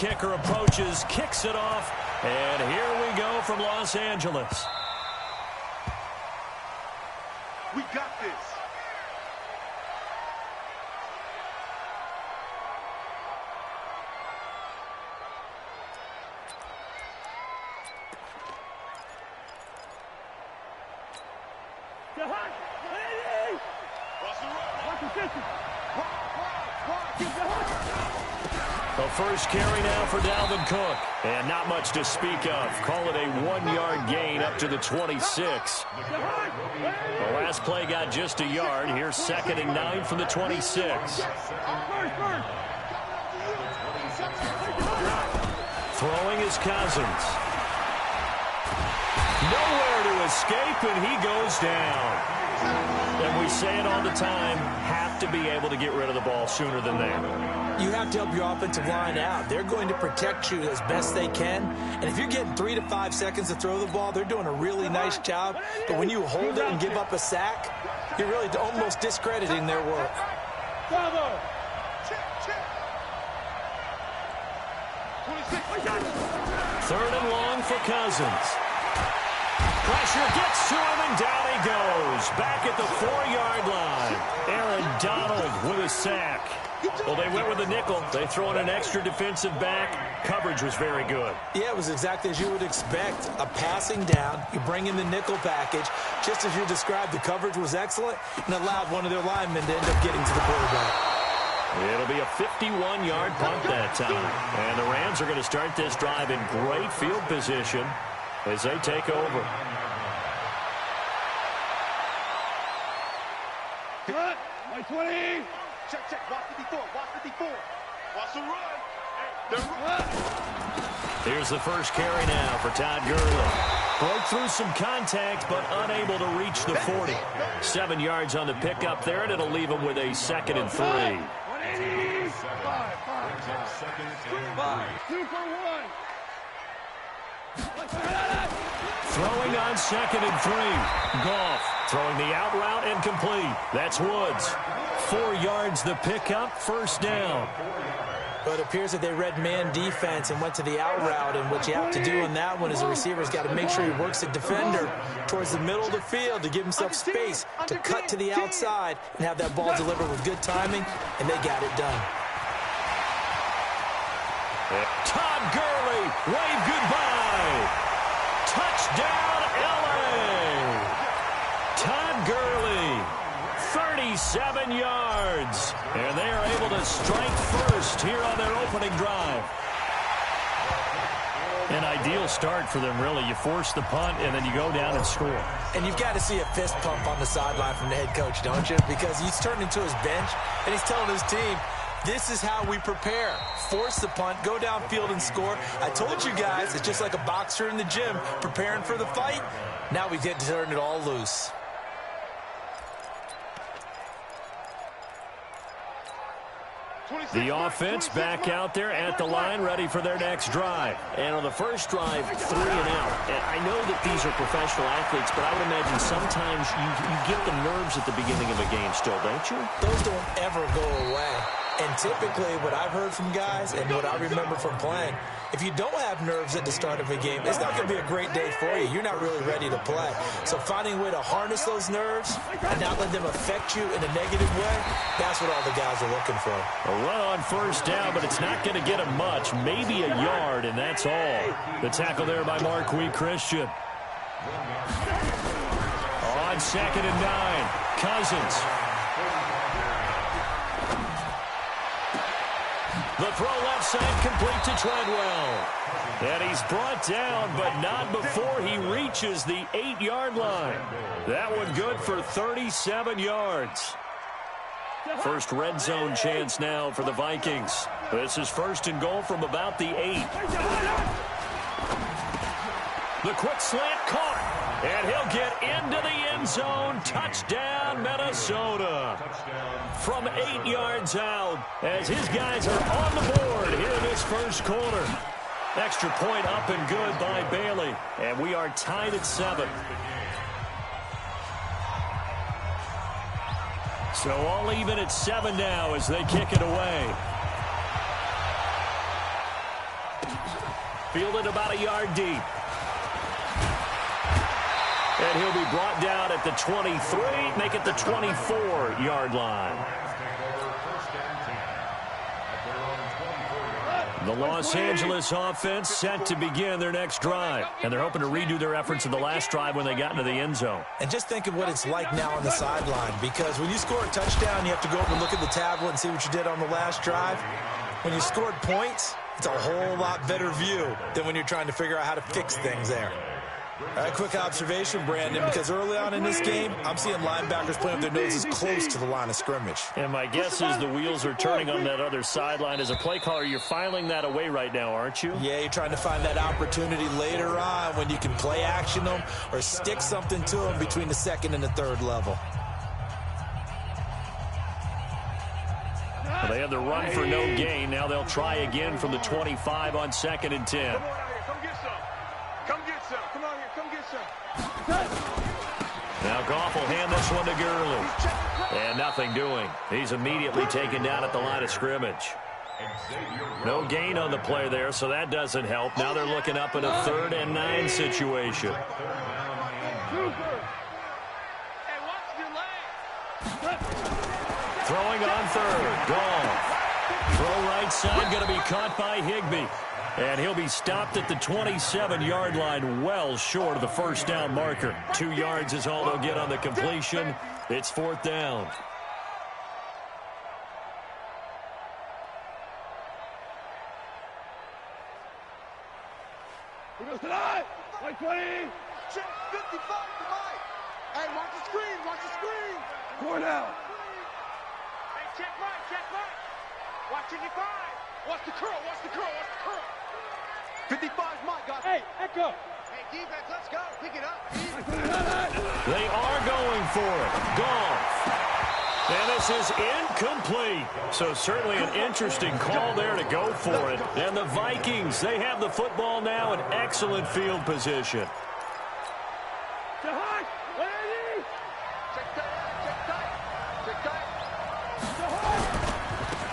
kicker approaches, kicks it off, and here we go from Los Angeles. We got this. The first carry now for Dalvin Cook. And not much to speak of. Call it a 1-yard gain up to the 26. The last play got just a yard. Here's 2nd and 9 from the 26. Throwing is Cousins. Nowhere to escape, and he goes down. And we say it all the time, have to be able to get rid of the ball sooner than that. You have to help your offensive line out. They're going to protect you as best they can. And if you're getting 3 to 5 seconds to throw the ball, they're doing a really nice job. But when you hold it and give up a sack, you're really almost discrediting their work. Third and long for Cousins. Pressure gets to him, and down he goes. Back at the 4-yard line. Aaron Donald with a sack. Well, they went with a nickel. They throw in an extra defensive back. Coverage was very good. Yeah, it was exactly as you would expect. A passing down. You bring in the nickel package. Just as you described, the coverage was excellent and allowed one of their linemen to end up getting to the quarterback. It'll be a 51-yard punt that time. And the Rams are going to start this drive in great field position as they take over. Cut. 20. Check. Watch 54. Watch 54. Watch the run. Here's the first carry now for Todd Gurley. Broke through some contact, but unable to reach the 40. 7 yards on the pickup there, and it'll leave him with a 2nd and 3. 2 for 1. Throwing on 2nd and 3. Goff throwing the out route and complete. That's Woods. 4 yards the pickup, first down. But it appears that they read man defense and went to the out route, and what you have to do on that one is the receiver's got to make sure he works the defender towards the middle of the field to give himself space to cut to the outside and have that ball delivered with good timing, and they got it done. Todd Gurley, wave goodbye. Touchdown, L.A. Todd Gurley, 37 yards. And they are able to strike first here on their opening drive. An ideal start for them, really. You force the punt, and then you go down and score. And you've got to see a fist pump on the sideline from the head coach, don't you? Because he's turned into his bench, and he's telling his team, this is how we prepare. Force the punt, go downfield and score. I told you guys, it's just like a boxer in the gym preparing for the fight. Now we get to turn it all loose. The offense back out there at the line, ready for their next drive. And on the first drive, 3 and out. And I know that these are professional athletes, but I would imagine sometimes you get the nerves at the beginning of a game still, don't you? Those don't ever go away. And typically, what I've heard from guys and what I remember from playing, if you don't have nerves at the start of a game, it's not going to be a great day for you. You're not really ready to play. So finding a way to harness those nerves and not let them affect you in a negative way, that's what all the guys are looking for. A run on first down, but it's not going to get him much. Maybe a yard, and that's all. The tackle there by Marquis Christian. On 2nd and 9, Cousins. The throw left side complete to Treadwell. And he's brought down, but not before he reaches the 8-yard line. That one good for 37 yards. First red zone chance now for the Vikings. This is 1st and goal from about the 8. The quick slant caught. And he'll get into the end zone. Touchdown, Minnesota. From 8 yards out, as his guys are on the board here in this first quarter. Extra point up and good by Bailey. And we are tied at 7. So all even at 7 now as they kick it away. Fielded about a yard deep. And he'll be brought down at the 23, make it the 24-yard line. The Los Angeles offense set to begin their next drive. And they're hoping to redo their efforts in the last drive when they got into the end zone. And just think of what it's like now on the sideline, because when you score a touchdown, you have to go over and look at the tablet and see what you did on the last drive. When you scored points, it's a whole lot better view than when you're trying to figure out how to fix things there. A quick observation, Brandon, because early on in this game, I'm seeing linebackers playing with their noses close to the line of scrimmage. And my guess is the wheels are turning on that other sideline. As a play caller, you're filing that away right now, aren't you? Yeah, you're trying to find that opportunity later on when you can play action them or stick something to them between the second and the third level. Well, they had the run for no gain. Now they'll try again from the 25 on 2nd and 10. Now Goff will hand this one to Gurley. And nothing doing. He's immediately taken down at the line of scrimmage. No gain on the play there, so that doesn't help. Now they're looking up in a 3rd and 9 situation. Throwing on 3rd. Goff. Throw right side, going to be caught by Higbee. And he'll be stopped at the 27-yard line, well short of the first down marker. 2 yards is all they'll get on the completion. It's 4th down. Who goes tonight? 120. Check 55 tonight. Hey, watch the screen. Watch the screen. 4 down. Hey, check right. Watch 55. Watch the curl. Watch the curl. 55's mine, guys. Hey, echo. Hey, defense, let's go. Pick it up. They are going for it. Goff. And this is incomplete. So certainly an interesting call there to go for it. And the Vikings, they have the football now in excellent field position.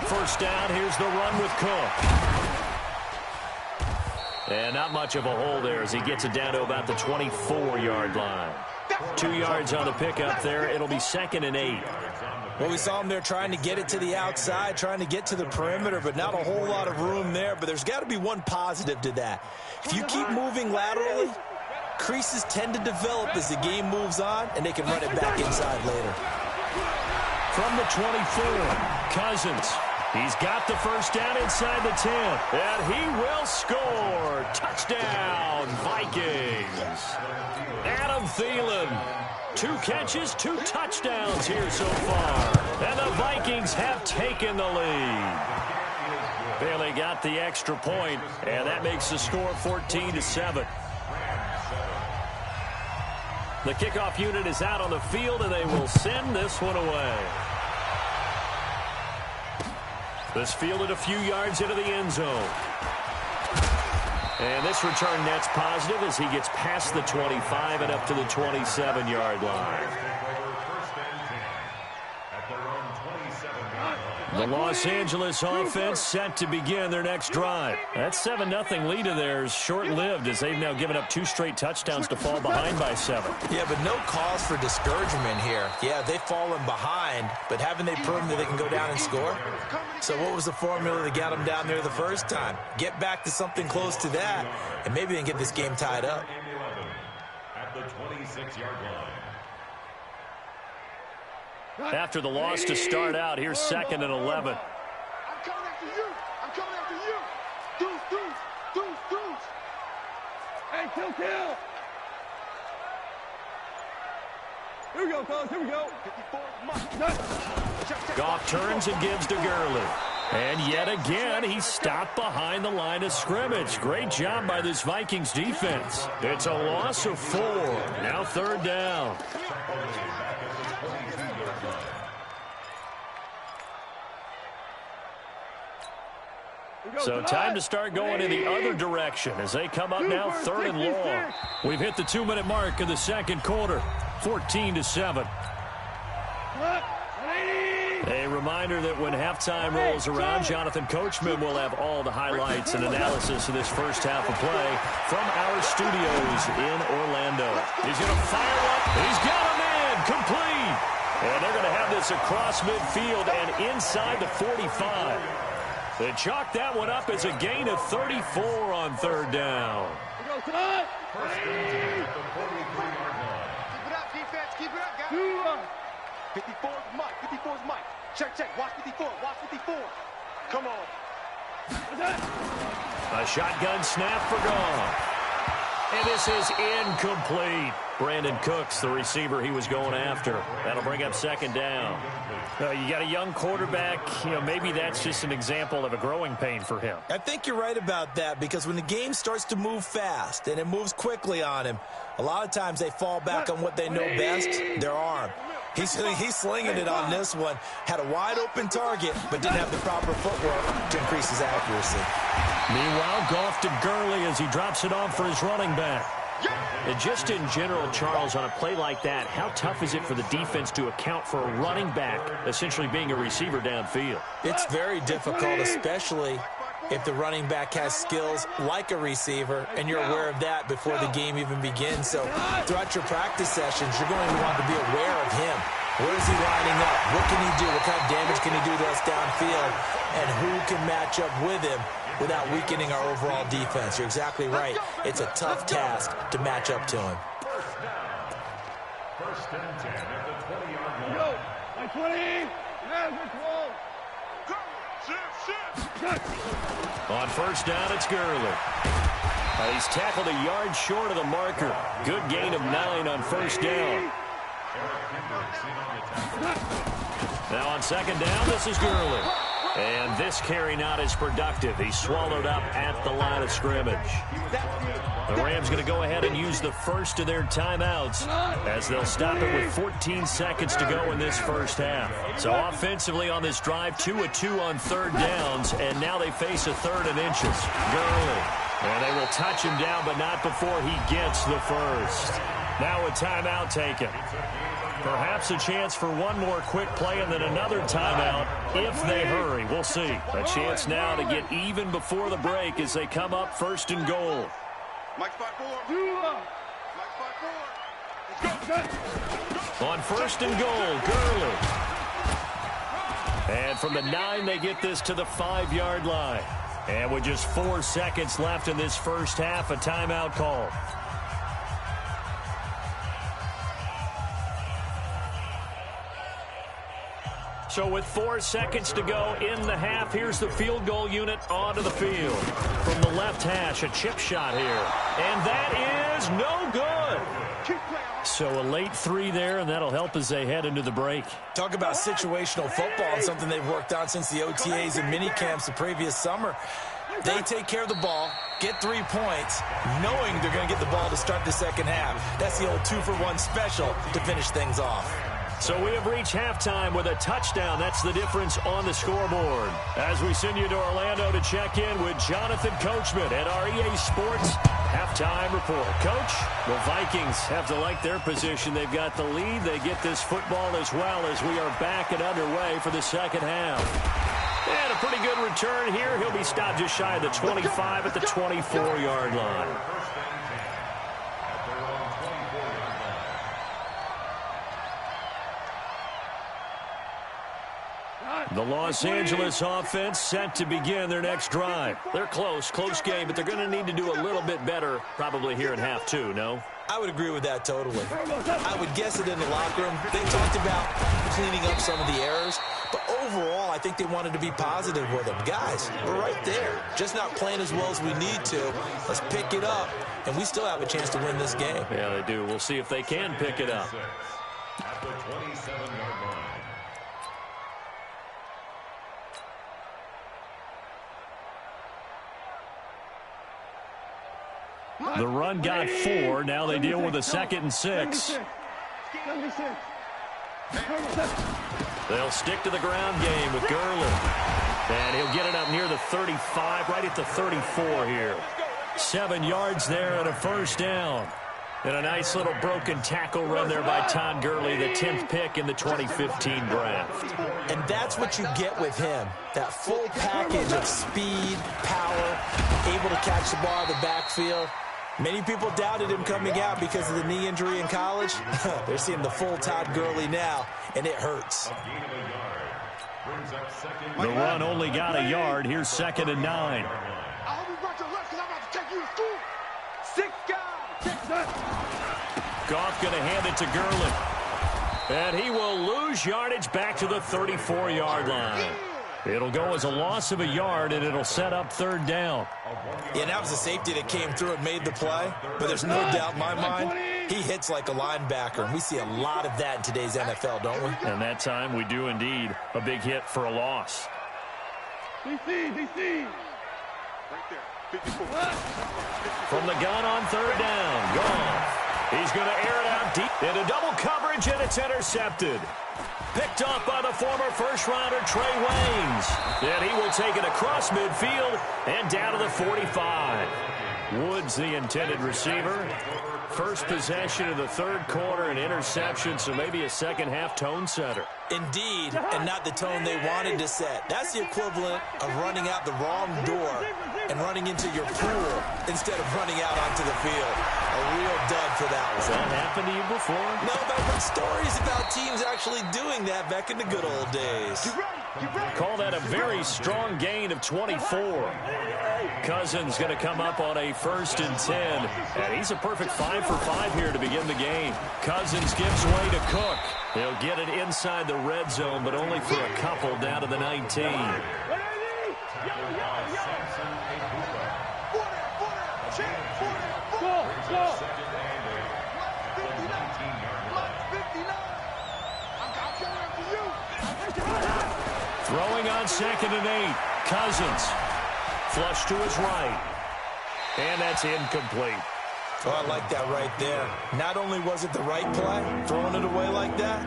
First down, here's the run with Cook. And not much of a hole there as he gets it down to about the 24-yard line. 2 yards on the pickup there. It'll be 2nd and 8. Well, we saw him there trying to get it to the outside, trying to get to the perimeter, but not a whole lot of room there. But there's got to be one positive to that. If you keep moving laterally, creases tend to develop as the game moves on, and they can run it back inside later. From the 24, Cousins. He's got the first down inside the 10, and he will score. Touchdown, Vikings. Adam Thielen, 2 catches, 2 touchdowns here so far, and the Vikings have taken the lead. Bailey got the extra point, and that makes the score 14-7. The kickoff unit is out on the field, and they will send this one away. This fielded a few yards into the end zone. And this return net's positive as he gets past the 25 and up to the 27-yard line. The Los Angeles offense set to begin their next drive. That 7-0 lead of theirs short-lived as they've now given up 2 straight touchdowns to fall behind by 7. Yeah, but no cause for discouragement here. Yeah, they've fallen behind, but haven't they proven that they can go down and score? So what was the formula that got them down there the first time? Get back to something close to that, and maybe they can get this game tied up. At the 26-yard line. After the loss to start out, here's 2nd and 11. I'm coming after you. I'm coming after you. Deuce. Hey, kill. Here we go, fellas. Here we go. 54. Goff turns and gives to Gurley. And yet again, he's stopped behind the line of scrimmage. Great job by this Vikings defense. It's a loss of 4. Now 3rd down. So time to start going in the other direction as they come up now 3rd and long. We've hit the 2-minute mark in the second quarter. 14-7. A reminder that when halftime rolls around, Jonathan Coachman will have all the highlights and analysis of this first half of play from our studios in Orlando. He's going to fire one. He's got him in. Complete. And they're going to have this across midfield and inside the 45. They chalk that one up as a gain of 34 on third down. Keep it up, defense. Keep it up, guys. 54 is Mike. 54 is Mike. Check, check. Watch 54. Watch 54. Come on. A shotgun snap for Goff. And this is incomplete. Brandon Cooks, the receiver he was going after. That'll bring up second down. You got a young quarterback. Maybe that's just an example of a growing pain for him. I think you're right about that, because when the game starts to move fast and it moves quickly on him, a lot of times they fall back on what they know best, their arm. He's slinging it on this one. Had a wide-open target, but didn't have the proper footwork to increase his accuracy. Meanwhile, Goff to Gurley as he drops it off for his running back. And just in general, Charles, on a play like that, how tough is it for the defense to account for a running back essentially being a receiver downfield? It's very difficult, especially if the running back has skills like a receiver, and you're aware of that before the game even begins. So throughout your practice sessions, you're going to want to be aware of him. Where is he lining up? What can he do? What kind of damage can he do to us downfield? And who can match up with him without weakening our overall defense? You're exactly right. It's a tough task to match up to him. First and 10 at the 20-yard line. Go. 20. On first down, it's Gurley. He's tackled a yard short of the marker. Good gain of 9 on first down. Now on second down, this is Gurley. And this carry not as productive. He's swallowed up at the line of scrimmage. The Rams going to go ahead and use the first of their timeouts as they'll stop it with 14 seconds to go in this first half. So offensively on this drive, 2 of 2 on third downs, and now they face a third and inches. Gurley. And they will touch him down, but not before he gets the first. Now a timeout taken. Perhaps a chance for one more quick play and then another timeout if they hurry. We'll see. A chance now to get even before the break as they come up first and goal. Mike 5-4. Mike 5-4. On first and goal, Gurley. And from the 9, they get this to the 5-yard line. And with just 4 seconds left in this first half, a timeout call. So with 4 seconds to go in the half, here's the field goal unit onto the field. From the left hash, a chip shot here. And that is no good. So a late 3 there, and that'll help as they head into the break. Talk about situational football and something they've worked on since the OTAs and mini camps the previous summer. They take care of the ball, get 3 points, knowing they're going to get the ball to start the second half. That's the old 2-for-1 special to finish things off. So we have reached halftime with a touchdown. That's the difference on the scoreboard. As we send you to Orlando to check in with Jonathan Coachman at our EA Sports Halftime Report. Coach, the Vikings have to like their position. They've got the lead. They get this football as well as we are back and underway for the second half. And a pretty good return here. He'll be stopped just shy of the 25 at the 24-yard line. The Los Angeles offense set to begin their next drive. They're close game, but they're going to need to do a little bit better probably here in half 2, no? I would agree with that totally. I would guess it in the locker room. They talked about cleaning up some of the errors, but overall, I think they wanted to be positive with them. Guys, we're right there, just not playing as well as we need to. Let's pick it up, and we still have a chance to win this game. Yeah, they do. We'll see if they can pick it up. At the 27-yard line. The run got 4. Now they deal with a 2nd and 6. They'll stick to the ground game with Gurley. And he'll get it up near the 35, right at the 34 here. 7 yards there and a first down. And a nice little broken tackle run there by Todd Gurley, the 10th pick in the 2015 draft. And that's what you get with him, that full package of speed, power, able to catch the ball in the backfield. Many people doubted him coming out because of the knee injury in college. They're seeing the full Todd Gurley now, and it hurts. The run only got a yard. Here's 2nd and 9. I hope you brought your lunch because I'm about to take you to school. 6 guys. Goff going to hand it to Gurley. And he will lose yardage back to the 34-yard line. It'll go as a loss of a yard, and it'll set up 3rd down. Yeah, that was a safety that came through and made the play. But there's no doubt in my mind, he hits like a linebacker. And we see a lot of that in today's NFL, don't we? And that time we do indeed. A big hit for a loss. DC. Right there. 54. From the gun on 3rd down. Goff. He's going to air it out deep into double coverage, and it's intercepted. Picked off by the former first-rounder Trey Waynes. And he will take it across midfield and down to the 45. Woods, the intended receiver. First possession of the 3rd quarter, an interception, so maybe a second-half tone setter. Indeed, and not the tone they wanted to set. That's the equivalent of running out the wrong door and running into your pool instead of running out onto the field. A real dud for that one. Has that happened to you before? No, but I've heard stories about teams actually doing that back in the good old days. Call that a very strong gain of 24. Cousins going to come up on a 1st and 10. And he's a perfect 5 for 5 here to begin the game. Cousins gives way to Cook. He'll get it inside the red zone, but only for a couple down to the 19. Throwing on 2nd and 8. Cousins. Flush to his right. And that's incomplete. Oh, I like that right there. Not only was it the right play, throwing it away like that,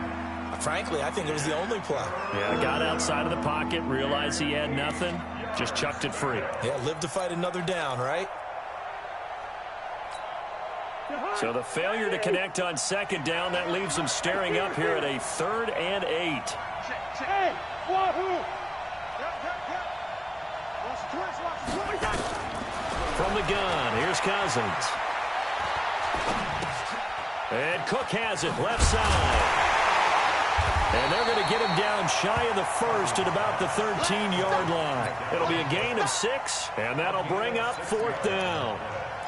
frankly, I think it was the only play. Yeah, got outside of the pocket, realized he had nothing, just chucked it free. Yeah, live to fight another down, right? So the failure to connect on 2nd down, that leaves them staring up here at a 3rd and 8. Hey, Wahoo! From the gun, here's Cousins. And Cook has it, left side. And they're going to get him down shy of the 1st at about the 13-yard line. It'll be a gain of 6, and that'll bring up 4th down.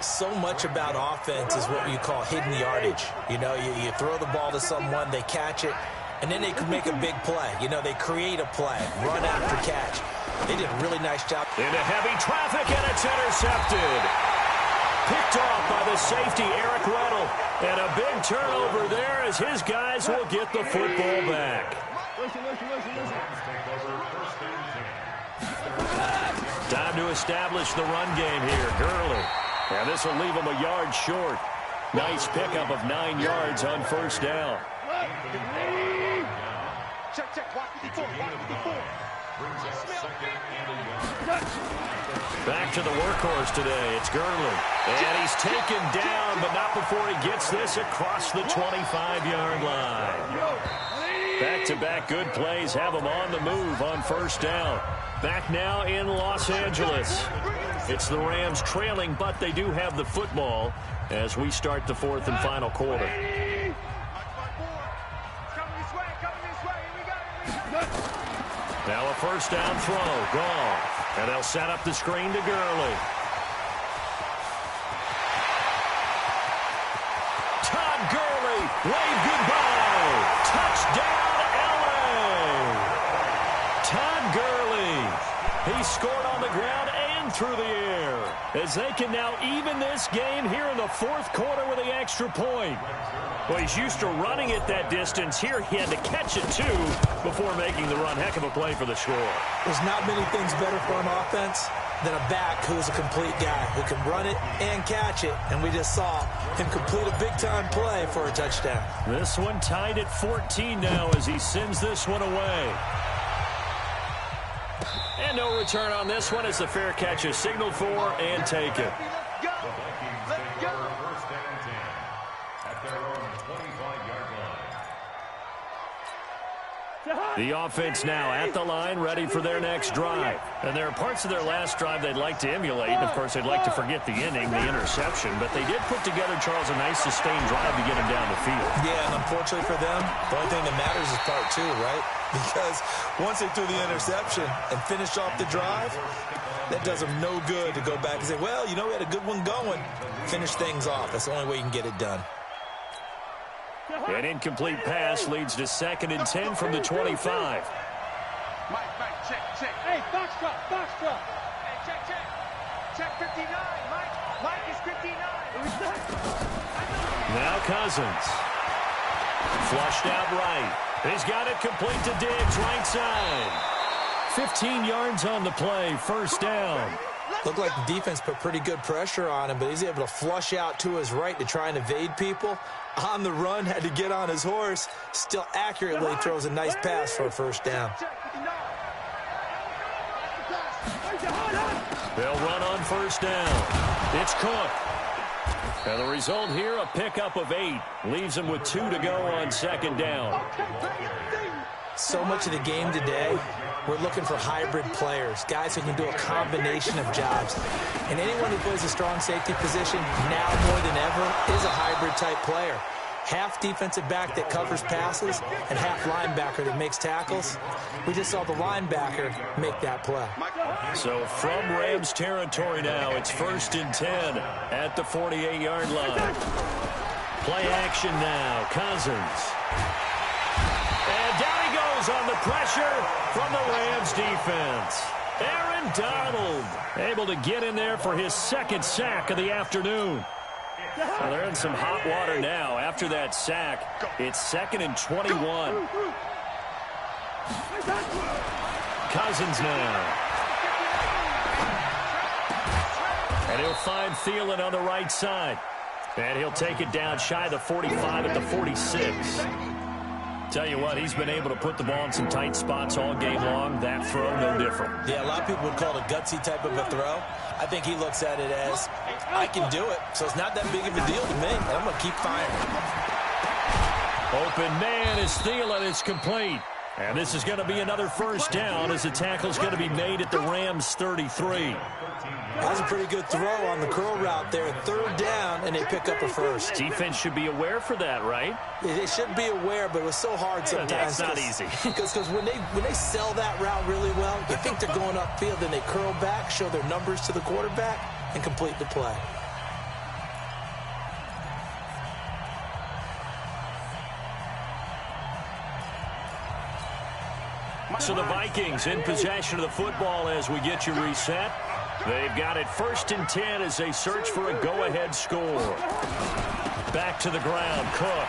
So much about offense is what you call hidden yardage. You know, you throw the ball to someone, they catch it, and then they can make a big play. You know, they create a play, run after catch. They did a really nice job. Into heavy traffic, and it's intercepted. Picked off by the safety, Eric Weddle. And a big turnover there as his guys will get the football back. Time to establish the run game here. Gurley. And this will leave him a yard short. Nice pickup of 9 yards on 1st down. Check. Watch 54. Back to the workhorse today. It's Gurley. And he's taken down, but not before he gets this across the 25-yard line. Back-to-back good plays have him on the move on 1st down. Back now in Los Angeles. It's the Rams trailing, but they do have the football as we start the 4th and final quarter. Now a 1st down throw. Goff. And they'll set up the screen to Gurley. Todd Gurley. Wave goodbye. Touchdown, L.A. Todd Gurley. He scored on the ground and through the air as they can now even this game here in the 4th quarter with the extra point. Well, he's used to running it that distance. Here he had to catch it, too, before making the run. Heck of a play for the score. There's not many things better for an offense than a back who's a complete guy who can run it and catch it. And we just saw him complete a big-time play for a touchdown. This one tied at 14 now as he sends this one away. And no return on this one as the fair catch is signaled for and taken. The offense now at the line, ready for their next drive. And there are parts of their last drive they'd like to emulate. And, of course, they'd like to forget the inning, the interception. But they did put together, Charles, a nice sustained drive to get him down the field. Yeah, and unfortunately for them, the only thing that matters is part two, right? Because once they threw the interception and finished off the drive, that does them no good to go back and say, well, you know, we had a good one going. Finish things off. That's the only way you can get it done. An incomplete pass leads to 2nd and 10 from the 25. Mike, check. Hey, box drop. Hey, check. Check 59, Mike. Mike is 59. Now Cousins. Flushed out right. He's got it complete to Diggs, right side. 15 yards on the play, first down. Looked like the defense put pretty good pressure on him, but he's able to flush out to his right to try and evade people. On the run, had to get on his horse. Still accurately throws a nice pass for a first down. They'll run on first down. It's Cook. And the result here, a pickup of 8. Leaves him with 2 to go on 2nd down. So much of the game today, we're looking for hybrid players, guys who can do a combination of jobs. And anyone who plays a strong safety position, now more than ever, is a hybrid-type player. Half defensive back that covers passes and half linebacker that makes tackles. We just saw the linebacker make that play. So from Rams territory now, it's 1st and 10 at the 48-yard line. Play action now, Cousins. And down he goes on the pressure from the Rams defense. Aaron Donald able to get in there for his 2nd sack of the afternoon. Well, they're in some hot water now. After that sack, it's 2nd and 21. Cousins now. And he'll find Thielen on the right side. And he'll take it down shy of the 45 at the 46. Tell you what, he's been able to put the ball in some tight spots all game long. That throw, no different. Yeah, a lot of people would call it a gutsy type of a throw. I think he looks at it as, I can do it, so it's not that big of a deal to me. I'm going to keep firing. Open man is Thielen. It's complete. And this is going to be another first down as the tackle's going to be made at the Rams 33. That was a pretty good throw on the curl route there. 3rd down, and they pick up a first. Defense should be aware for that, right? They should be aware, but it was so hard sometimes. Yeah, it's not easy. Because when they sell that route really well, you think they're going upfield, then they curl back, show their numbers to the quarterback, and complete the play. So the Vikings in possession of the football as we get you reset. They've got it 1st and 10 as they search for a go-ahead score. Back to the ground, Cook.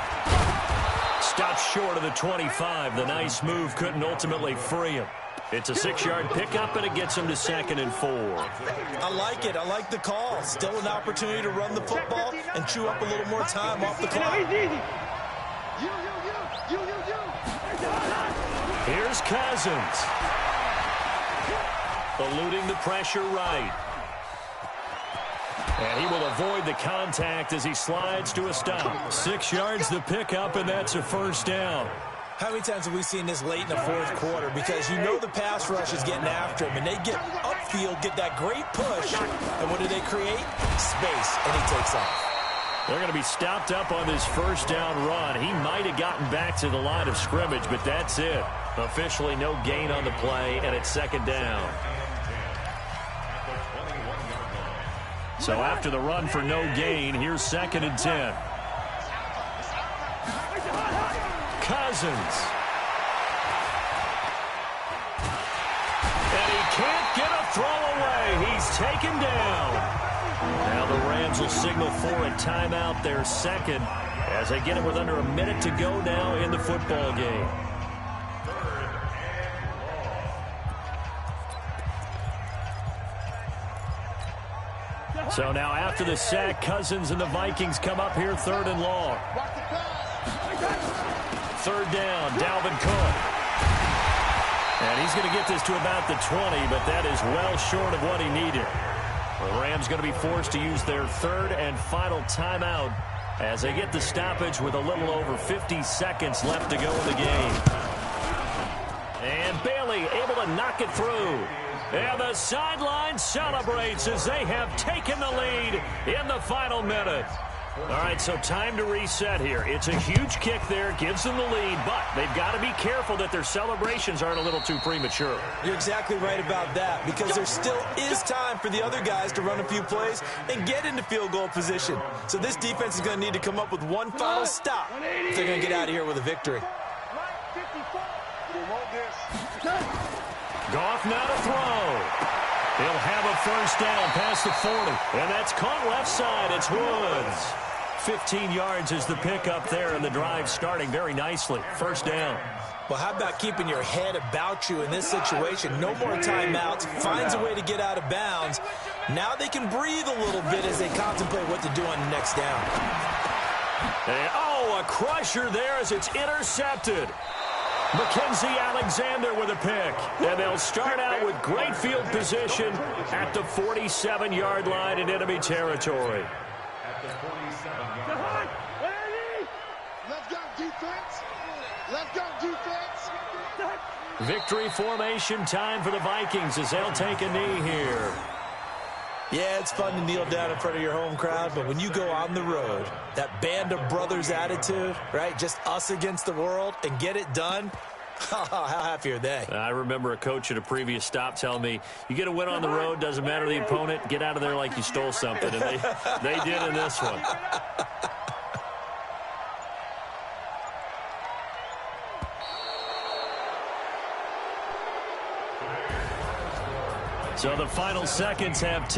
Stops short of the 25. The nice move couldn't ultimately free him. It's a 6-yard pickup, and it gets him to 2nd and 4. I like it. I like the call. Still an opportunity to run the football and chew up a little more time off the clock. Here's Cousins. Eluding the pressure right. And he will avoid the contact as he slides to a stop. 6 yards the pickup, and that's a first down. How many times have we seen this late in the 4th quarter? Because you know the pass rush is getting after him, and they get upfield, get that great push, and what do they create? Space, and he takes off. They're going to be stopped up on this first down run. He might have gotten back to the line of scrimmage, but that's it. Officially no gain on the play, and it's 2nd down. So after the run for no gain, here's 2nd and 10. Cousins. And he can't get a throw away. He's taken down. Now the Rams will signal for a timeout, their 2nd, as they get it with under a minute to go now in the football game. So now after the sack, Cousins and the Vikings come up here 3rd and long. 3rd down, Dalvin Cook. And he's going to get this to about the 20, but that is well short of what he needed. The Rams going to be forced to use their 3rd and final timeout as they get the stoppage with a little over 50 seconds left to go in the game. And Bailey able to knock it through. And the sideline celebrates as they have taken the lead in the final minute. All right, so time to reset here. It's a huge kick there, gives them the lead, but they've got to be careful that their celebrations aren't a little too premature. You're exactly right about that, because there still is time for the other guys to run a few plays and get into field goal position. So this defense is going to need to come up with one final stop if they're going to get out of here with a victory. Goff now to throw. He'll have a first down past the 40. And that's caught left side. It's Woods. 15 yards is the pickup there, and the drive starting very nicely. First down. Well, how about keeping your head about you in this situation? No more timeouts. Finds a way to get out of bounds. Now they can breathe a little bit as they contemplate what to do on the next down. And, a crusher there as it's intercepted. Mackenzie Alexander with a pick. And they'll start out with great field position at the 47-yard line in enemy territory. Let's go, defense. Let's go, defense. Victory formation time for the Vikings as they'll take a knee here. Yeah, it's fun to kneel down in front of your home crowd, but when you go on the road, that band of brothers attitude, right, just us against the world, and get it done, how happy are they? I remember a coach at a previous stop telling me, you get a win on the road, doesn't matter the opponent, get out of there like you stole something, and they did in this one. So the final seconds have